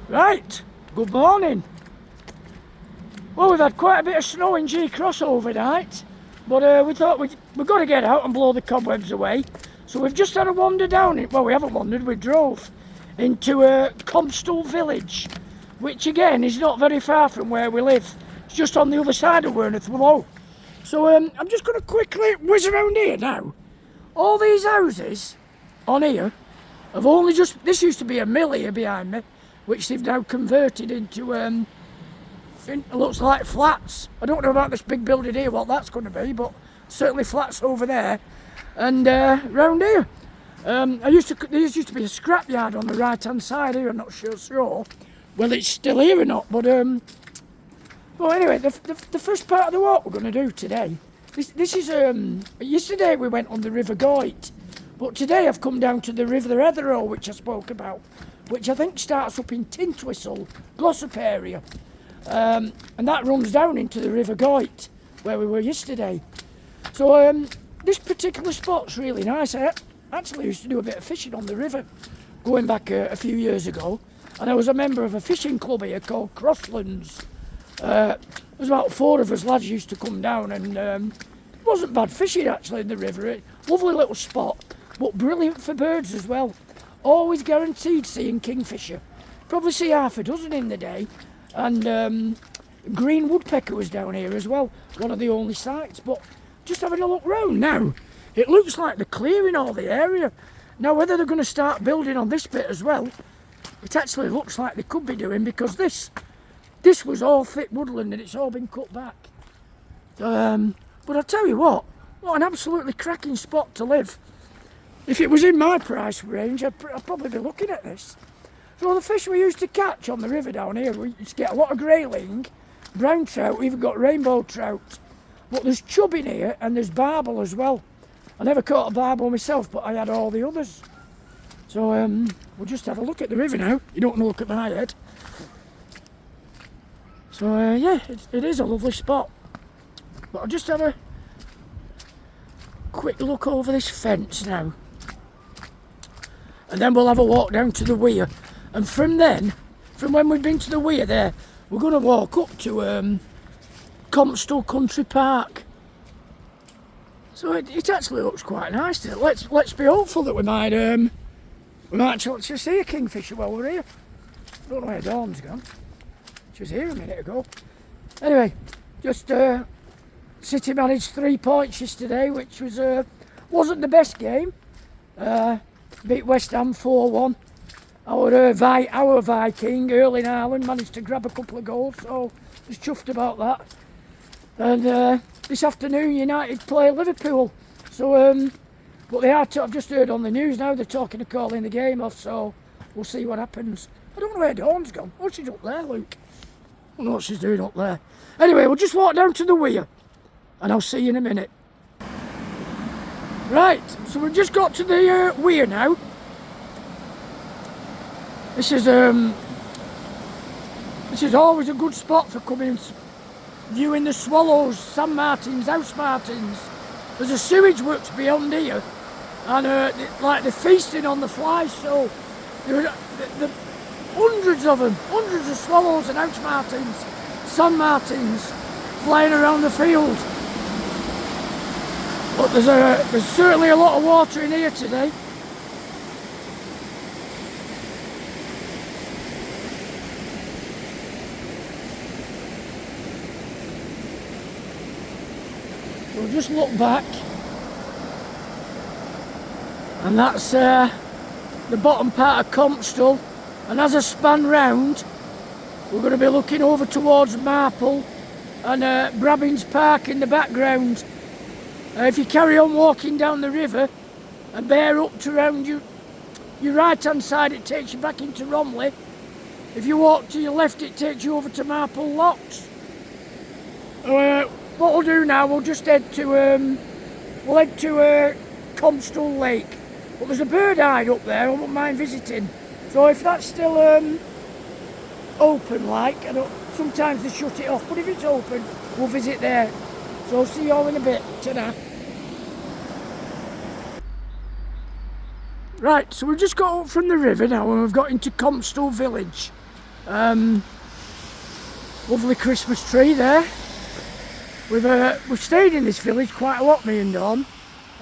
Right, good morning. Well, we've had quite a bit of snow in G Cross overnight, but we thought we've got to get out and blow the cobwebs away. So we've just had a wander down, well, we haven't wandered, we drove into Compstall village, which again is not very far from where we live. It's just on the other side of Wearnethwallow. So I'm just going to quickly whiz around here now. All these houses on here have only just, this used to be a mill here behind me, which they've now converted into, it looks like flats. I don't know about this big building here, what that's going to be, but certainly flats over there. And round here, there used to be a scrapyard on the right hand side here. I'm not sure whether it's still here or not, but well, anyway, the first part of the walk we're going to do today, this is yesterday we went on the River Goit, but today I've come down to the River Etherall, which I spoke about, which I think starts up in Tintwistle, Glossop area, and that runs down into the River Goit where we were yesterday. So this particular spot's really nice. I actually used to do a bit of fishing on the river going back a few years ago, and I was a member of a fishing club here called Crosslands. There's about 4 of us lads used to come down, and it wasn't bad fishing actually in the river. Lovely little spot, but brilliant for birds as well. Always guaranteed seeing kingfisher. Probably see half a dozen in the day, and green woodpecker was down here as well, one of the only sights. But just having a look round now, it looks like they're clearing all the area. Now whether they're going to start building on this bit as well, it actually looks like they could be doing, because this was all thick woodland and it's all been cut back. But I'll tell you what an absolutely cracking spot to live. If it was in my price range, I'd probably be looking at this. So the fish we used to catch on the river down here, we used to get a lot of grayling, brown trout, we even got rainbow trout. But there's chub in here and there's barbel as well. I never caught a barbel myself, but I had all the others. So we'll just have a look at the river now. You don't want to look at my head. So yeah, it is a lovely spot. But I'll just have a quick look over this fence now. And then we'll have a walk down to the weir. And from when we've been to the weir there, we're going to walk up to Compstall Country Park. So it actually looks quite nice. Let's be hopeful that we might actually see a kingfisher while we're here. I don't know where Dawn's gone. She was here a minute ago. Anyway, just City managed 3 points yesterday, which was wasn't the best game. Beat West Ham 4-1. Our Viking, Erling Haaland, managed to grab a couple of goals, so I was chuffed about that. And this afternoon United play Liverpool. So, but they are. I've just heard on the news now they're talking of calling the game off. So we'll see what happens. I don't know where Dawn's gone. Oh, she's up there, Luke. I don't know what she's doing up there. Anyway, we'll just walk down to the weir, and I'll see you in a minute. Right, so we've just got to the weir now. This is always a good spot for coming, viewing the swallows, sand martins, house martins. There's a sewage works beyond here, and like they're feasting on the flies. So there are hundreds of them, hundreds of swallows and house martins, sand martins, flying around the field. But there's certainly a lot of water in here today. We'll just look back, and that's the bottom part of Compstall. And as I span round, we're going to be looking over towards Marple and Brabbins Park in the background. If you carry on walking down the river and bear up to round your right hand side, it takes you back into Romley. If you walk to your left, it takes you over to Marple Locks. What we'll do now, we'll just head to Compstall Lake. But there's a bird hide up there, I wouldn't mind visiting. So if that's still open, like, sometimes they shut it off, but if it's open, we'll visit there. So I'll see you all in a bit. Ta-da. Right, so we've just got up from the river now and we've got into Compstall village. Lovely Christmas tree there. We've stayed in this village quite a lot, me and Dawn.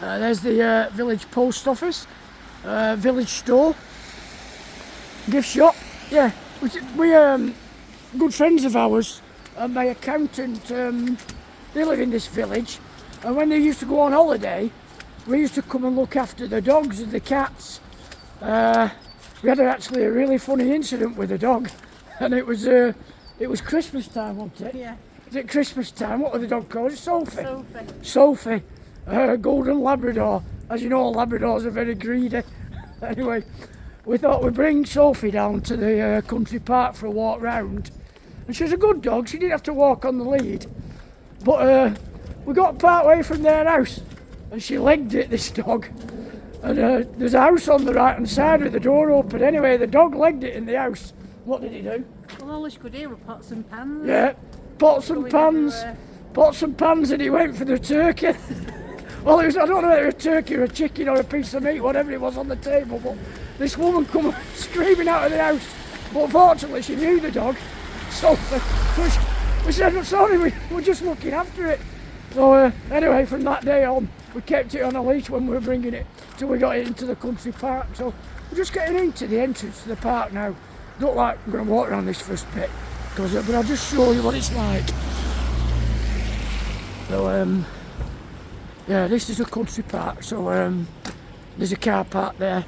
There's the village post office, village store, gift shop. Yeah, we good friends of ours and my accountant. They live in this village, and when they used to go on holiday, we used to come and look after the dogs and the cats. We had actually a really funny incident with a dog, and it was Christmas time, wasn't it? Yeah. Was it Christmas time? What was the dog called? Sophie. Sophie. Sophie, golden Labrador. As you know, Labradors are very greedy. Anyway, we thought we'd bring Sophie down to the country park for a walk round. And she was a good dog, she didn't have to walk on the lead. But we got part way from their house and she legged it, this dog. And there's a house on the right hand side with the door open. Anyway, the dog legged it in the house. What did he do? Well, all she could do were pots and pans. Yeah, pots and pans, and he went for the turkey. Well, I don't know whether it was a turkey or a chicken or a piece of meat, whatever it was on the table, but this woman come screaming out of the house. But fortunately, she knew the dog. So we said, I'm sorry, we're just looking after it. So anyway, from that day on, we kept it on a leash when we were bringing it till we got it into the country park. So we're just getting into the entrance to the park now. Don't like I'm going to walk around this first bit, but I'll just show you what it's like. So yeah, this is a country park. So there's a car park there.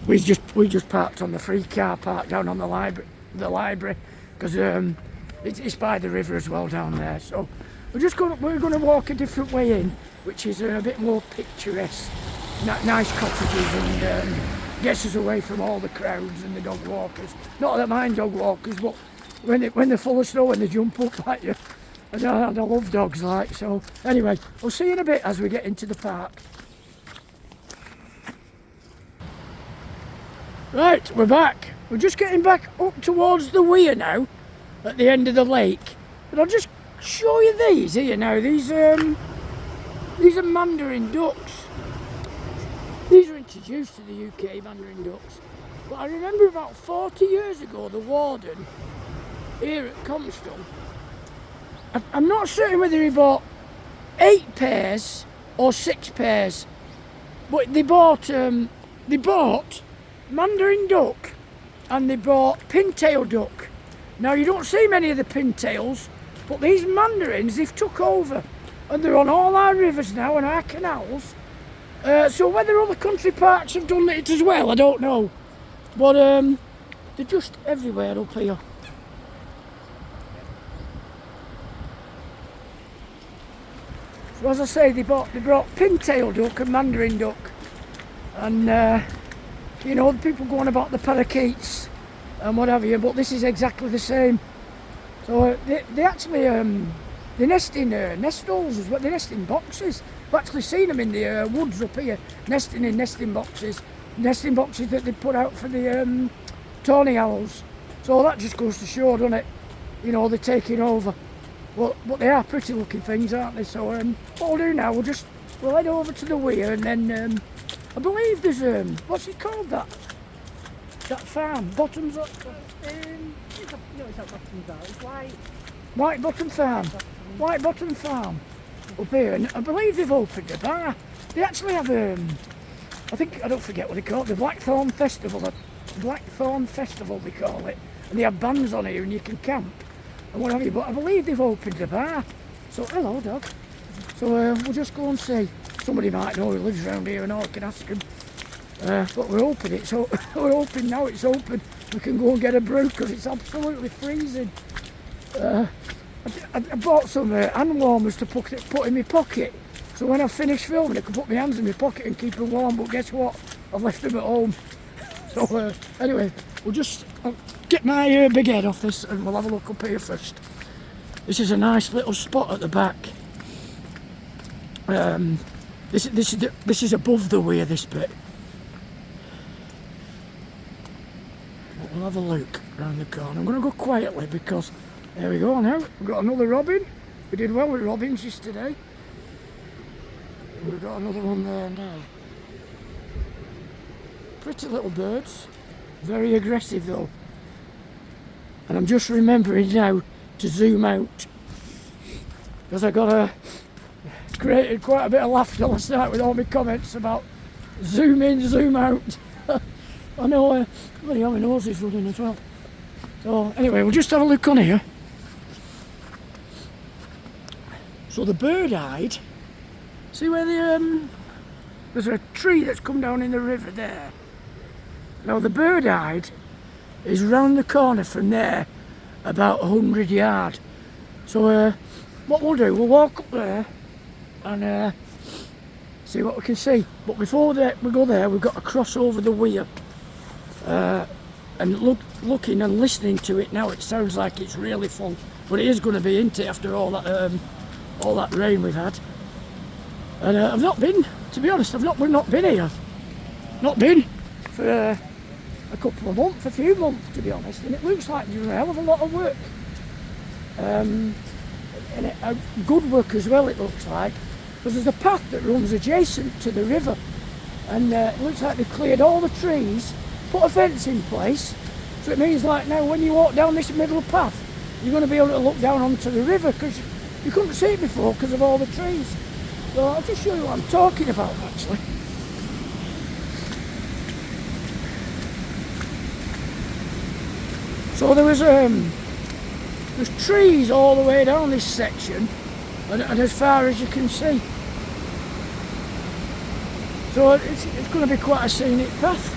We just parked on the free car park down on the library, because it's by the river as well down there. So we're going to walk a different way in, which is a bit more picturesque, nice cottages, and gets us away from all the crowds and the dog walkers. Not that I mind dog walkers, but when they're full of snow, when they jump up at you, and I love dogs like. So anyway, we'll see you in a bit as we get into the park. Right, we're back. We're just getting back up towards the weir now, at the end of the lake. But I'll just show you these here now. These are Mandarin ducks. These are introduced to the UK, Mandarin ducks. But I remember about 40 years ago, the warden here at Compstall, I'm not certain whether he bought 8 pairs or 6 pairs, but they bought Mandarin duck and they bought pintail duck. Now you don't see many of the pintails, but these Mandarins, they've took over and they're on all our rivers now and our canals. So whether other country parks have done it as well, I don't know. But they're just everywhere up here. So as I say, they brought pintail duck and Mandarin duck. And you know, the people go on about the parakeets and what have you, but this is exactly the same. So they actually they nest in nest holes as well. They nest in boxes. I've actually seen them in the woods up here, nesting in nesting boxes that they put out for the tawny owls. So that just goes to show, doesn't it? You know, they're taking over. Well, but they are pretty looking things, aren't they? So what we'll do now, we'll head over to the weir, and then I believe there's what's it called, that farm? Bottoms up. It's not Bottoms, it's Whitebottom Farm. Whitebottom Farm up here, and I believe they've opened a bar. They actually have I don't forget what they call it, the Blackthorn Festival. The Blackthorn Festival they call it, and they have bands on here and you can camp and what have you. But I believe they've opened a bar. So hello, dog. So we'll just go and see. Somebody might know who lives around here and all, can ask him. But we're open it, so we're open now. It's open. We can go and get a brew because it's absolutely freezing. I bought some hand warmers to put in my pocket, so when I finish filming I can put my hands in my pocket and keep them warm, but guess what, I've left them at home. So anyway, I'll get my big head off this and we'll have a look up here first. This is a nice little spot at the back. This is above the weir, this bit. But we'll have a look around the corner. I'm going to go quietly because there we go now. We've got another robin. We did well with robins yesterday. And we've got another one there now. Pretty little birds. Very aggressive though. And I'm just remembering now to zoom out, because I created quite a bit of laughter last night with all my comments about zoom in, zoom out. I know, bloody hell, my nose is running as well. So anyway, we'll just have a look on here. So the bird-eyed, see where there's a tree that's come down in the river there. Now the bird-eyed is round the corner from there, about 100 yards. So what we'll do, we'll walk up there and see what we can see. But before we go there, we've got to cross over the weir. And looking and listening to it now, it sounds like it's really full. But it is going to be, isn't it, after all that rain we've had. And I've not been, to be honest, we've not been here. Not been for a couple of months, a few months, to be honest. And it looks like you're doing a hell of a lot of work. And good work as well, it looks like. Because there's a path that runs adjacent to the river. And it looks like they've cleared all the trees, put a fence in place. So it means like now when you walk down this middle path, you're going to be able to look down onto the river, because you couldn't see it before because of all the trees. So I'll just show you what I'm talking about actually. So there's trees all the way down this section, and as far as you can see. So it's going to be quite a scenic path.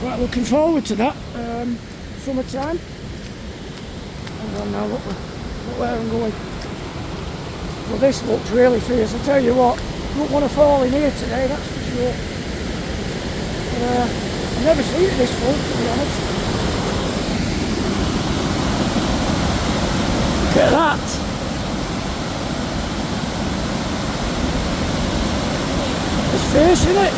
Quite looking forward to that. Summertime. I don't know where I'm going. Well, this looks really fierce. I tell you what, you won't want to fall in here today, that's for sure. But, I've never seen it this full, to be honest. Look at that. It's fierce, isn't it?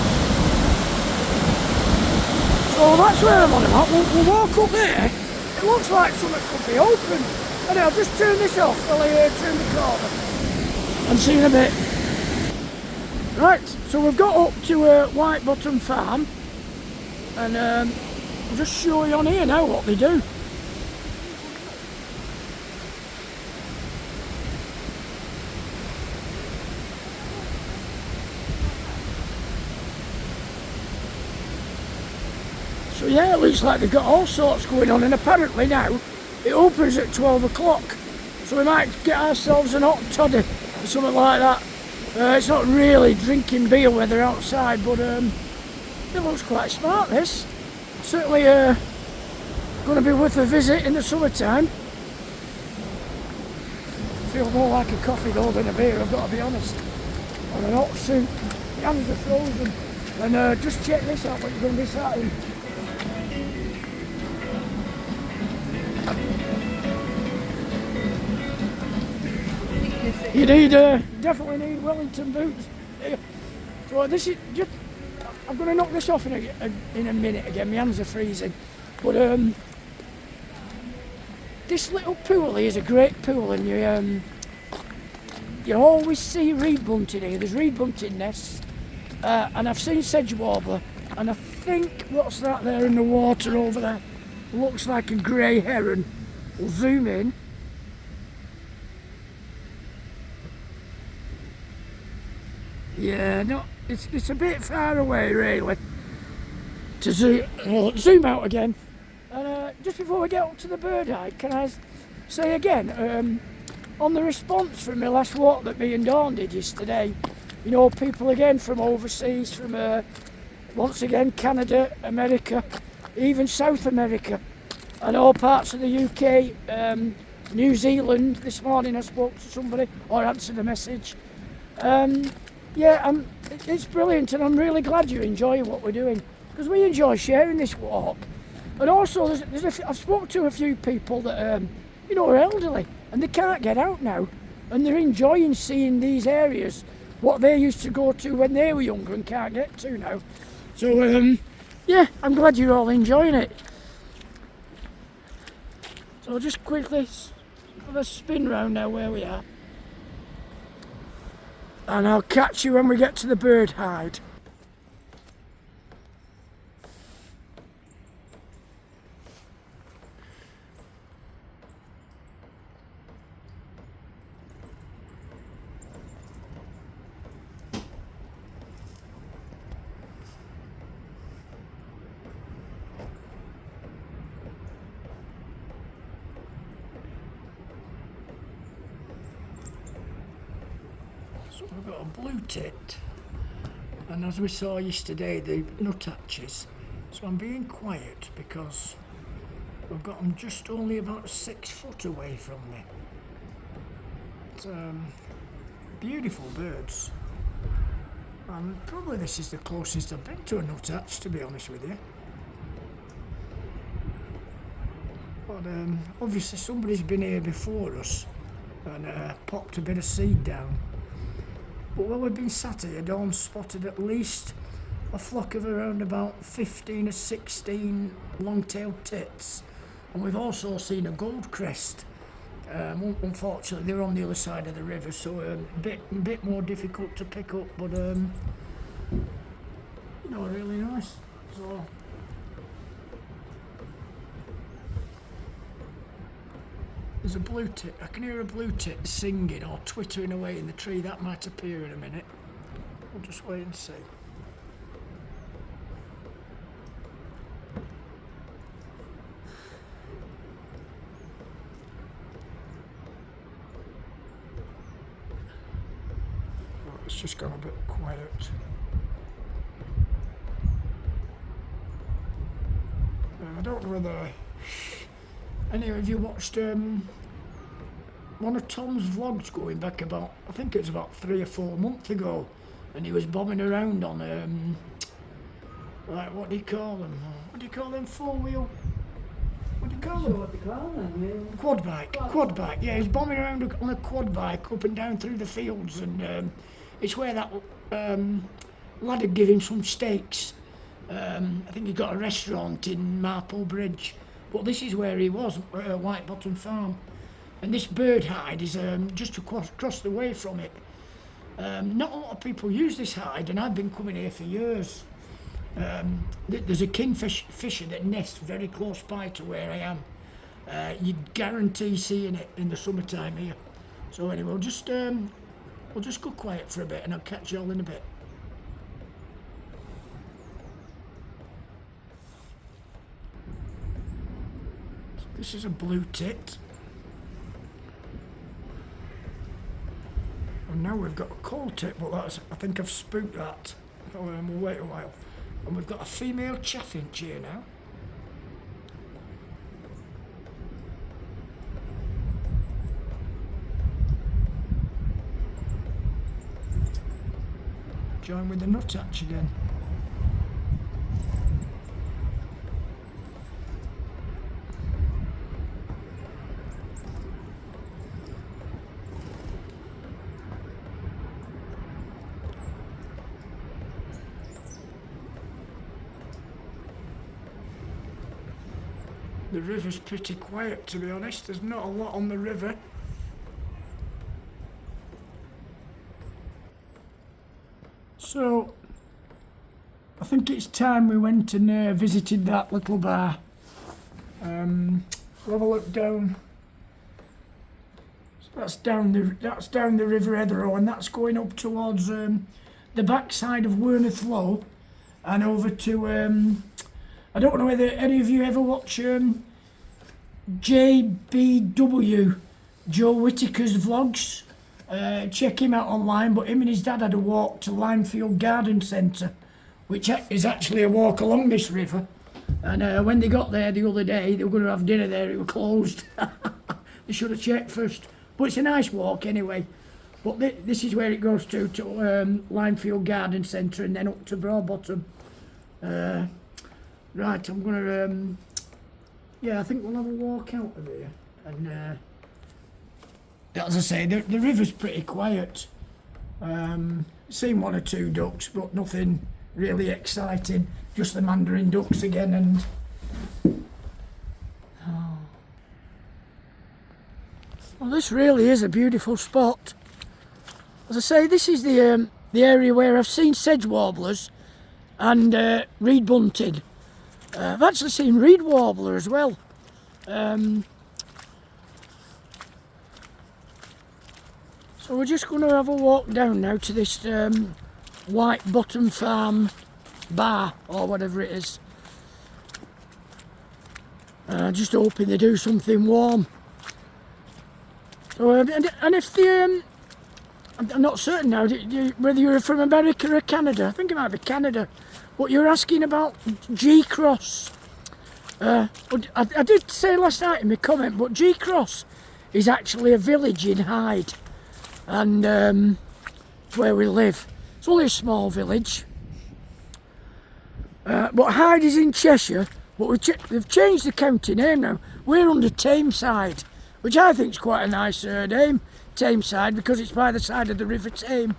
So that's where I'm on about. We'll walk up there. It looks like something could be open. And I'll just turn this off while I turn the corner. And see you in a bit. Right, so we've got up to Whitebottom Farm. And I'll just show you on here now what they do. So yeah, it looks like they've got all sorts going on, and apparently now it opens at 12 o'clock. So we might get ourselves an hot toddy or something like that. It's not really drinking beer weather outside, but it looks quite smart, this. Certainly going to be worth a visit in the summertime. I feel more like a coffee though than a beer, I've got to be honest. On an hot soup, the hands are frozen. And just check this out, what you're going to be sat in. You need, definitely need Wellington boots. So this is just, I'm going to knock this off in a minute again, my hands are freezing. But this little pool here is a great pool, and you always see reed bunting here. There's reed bunting nests, and I've seen sedge warbler, and I think, what's that there in the water over there? Looks like a grey heron. We'll zoom in. Yeah, no, it's a bit far away really to zoom out again. And just before we get up to the bird eye, can I say again, on the response from my last walk that me and Dawn did yesterday, you know, people again from overseas, from once again Canada, America, even South America, and all parts of the UK, New Zealand. This morning I spoke to somebody or answered a message. Yeah, it's brilliant, and I'm really glad you're enjoying what we're doing, because we enjoy sharing this walk. And also, I've spoken to a few people that you know, are elderly and they can't get out now, and they're enjoying seeing these areas what they used to go to when they were younger and can't get to now. So yeah, I'm glad you're all enjoying it. So I'll just quickly have a spin round now where we are. And I'll catch you when we get to the bird hide. So we've got a blue tit, and as we saw yesterday, the nut hatches. So I'm being quiet because I've got them just only about 6 foot away from me. But, beautiful birds. And probably this is the closest I've been to a nut hatch, to be honest with you. But obviously somebody's been here before us and popped a bit of seed down. But while we've been sat here, Dawn's spotted at least a flock of around about 15 or 16 long-tailed tits. And we've also seen a gold crest. Unfortunately, they're on the other side of the river, so a bit more difficult to pick up, but you know, really nice. So there's a blue tit. I can hear a blue tit singing or twittering away in the tree. That might appear in a minute. We'll just wait and see. It's just gone a bit quiet. I don't know whether any of you watched one of Tom's vlogs going back about, I think it was about 3 or 4 months ago, and he was bombing around on like, what do you call them? What do you call them? 4-wheel? What do you call them? What they call them? Quad bike. Quad bike. Yeah, he's bombing around on a quad bike up and down through the fields, and it's where that lad had given him some steaks. I think he got a restaurant in Marple Bridge, but this is where he was, Whitebottom Farm. And this bird hide is just across the way from it. Not a lot of people use this hide, and I've been coming here for years. There's a kingfisher that nests very close by to where I am. You'd guarantee seeing it in the summertime here. So anyway, we'll just go quiet for a bit, and I'll catch you all in a bit. So this is a blue tit. And now we've got a cold tit, but that's, I think I've spooked that. So we'll wait a while. And we've got a female chaffinch here now. Join with the nuthatch again. The river's pretty quiet, to be honest. There's not a lot on the river. So, I think it's time we went and visited that little bar. We'll have a look down. So that's down the River Etherow, and that's going up towards the backside of Werneth Low, and over to I don't know whether any of you ever watch JBW, Joe Whittaker's vlogs. Check him out online, but him and his dad had a walk to Linefield Garden Centre, which is actually a walk along this river. And when they got there the other day, they were going to have dinner there, it was closed. They should have checked first. But it's a nice walk anyway. But this is where it goes to Linefield Garden Centre, and then up to Broadbottom. Right, I'm going to, yeah, I think we'll have a walk out of here. And as I say, the river's pretty quiet. Seen 1 or 2 ducks, but nothing really exciting. Just the Mandarin ducks again, and well, this really is a beautiful spot. As I say, this is the area where I've seen sedge warblers and reed bunting. I've actually seen reed warbler as well. So we're just going to have a walk down now to this Whitebottom Farm bar, or whatever it is. Just hoping they do something warm. So, and if the I'm not certain now whether you're from America or Canada. I think it might be Canada. But you're asking about G-Cross. I did say last night in my comment, but G-Cross is actually a village in Hyde, and where we live. It's only a small village. But Hyde is in Cheshire, but they've changed the county name now. We're under Tameside, which I think is quite a nice name, Tameside, because it's by the side of the River Tame.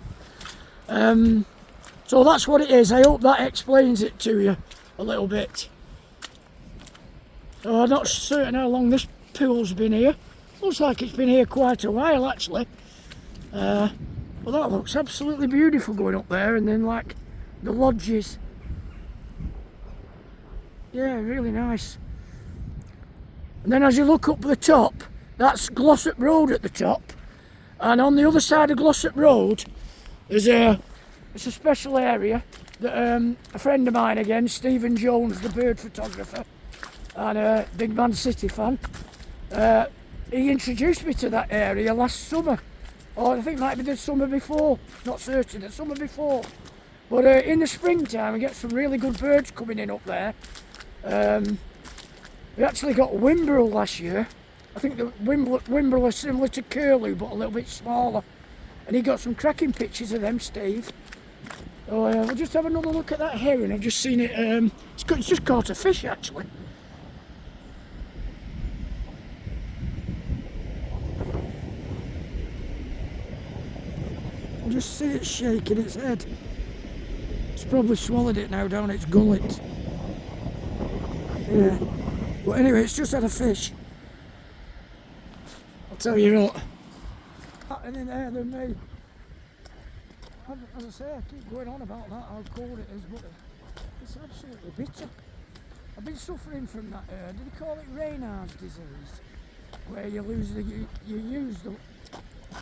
So that's what it is. I hope that explains it to you a little bit. So I'm not certain how long this pool's been here. Looks like it's been here quite a while actually. Well, that looks absolutely beautiful going up there, and then like the lodges. Yeah, really nice. And then as you look up the top, that's Glossop Road at the top, and on the other side of Glossop Road there's it's a special area that a friend of mine again, Stephen Jones, the bird photographer and a big Man City fan, he introduced me to that area last summer, or I think it might be the summer before, not certain, the summer before. But in the springtime we get some really good birds coming in up there. We actually got Wimbrel last year. I think the Wimbrel are similar to curlew but a little bit smaller, and he got some cracking pictures of them, Steve. So we'll just have another look at that heron. I've just seen it, it's just caught a fish actually. You just see it shaking its head. It's probably swallowed it now down its gullet. Yeah. But anyway, it's just had a fish. I'll tell you what. Nothing in there than me. As I say, I keep going on about that, how cold it is, but it's absolutely bitter. I've been suffering from that, do they call it Raynaud's disease? Where you lose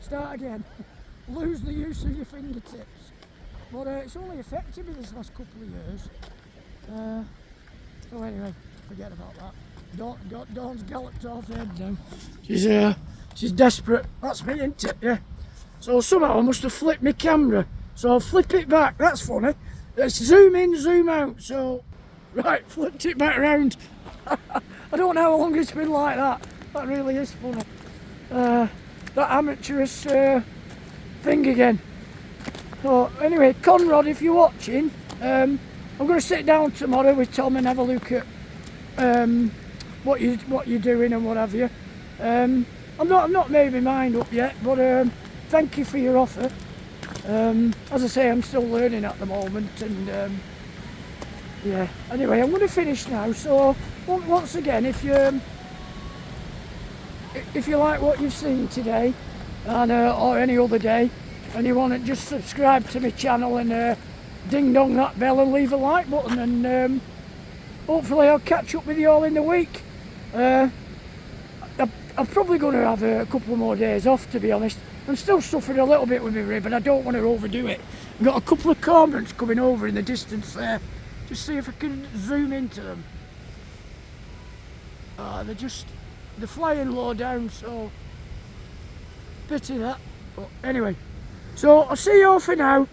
start again, lose the use of your fingertips. But it's only affected me this last couple of years. So anyway, forget about that. Dawn's galloped off head now. She's desperate. That's me, isn't it? Yeah. So somehow I must have flipped my camera. So I'll flip it back. That's funny. Let's zoom in, zoom out. So, right, flipped it back around. I don't know how long it's been like that. That really is funny. That amateurish thing again. So anyway, Conrad, if you're watching, I'm going to sit down tomorrow with Tom and have a look at what you're doing and what have you. I've not made my mind up yet, but thank you for your offer. As I say, I'm still learning at the moment, and yeah. Anyway, I'm going to finish now. So once again, if you like what you've seen today, and or any other day, and you want to just subscribe to my channel and ding dong that bell and leave a like button, and hopefully I'll catch up with you all in the week. I'm probably going to have a couple more days off, to be honest. I'm still suffering a little bit with my rib, and I don't want to overdo it. I've got a couple of cormorants coming over in the distance there. Just see if I can zoom into them. They're flying low down, so pity that. But anyway, so I'll see you all for now.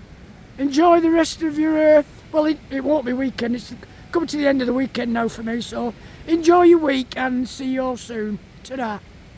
Enjoy the rest of your well, it won't be weekend, it's coming to the end of the weekend now for me, so enjoy your week and see you all soon. Ta-da.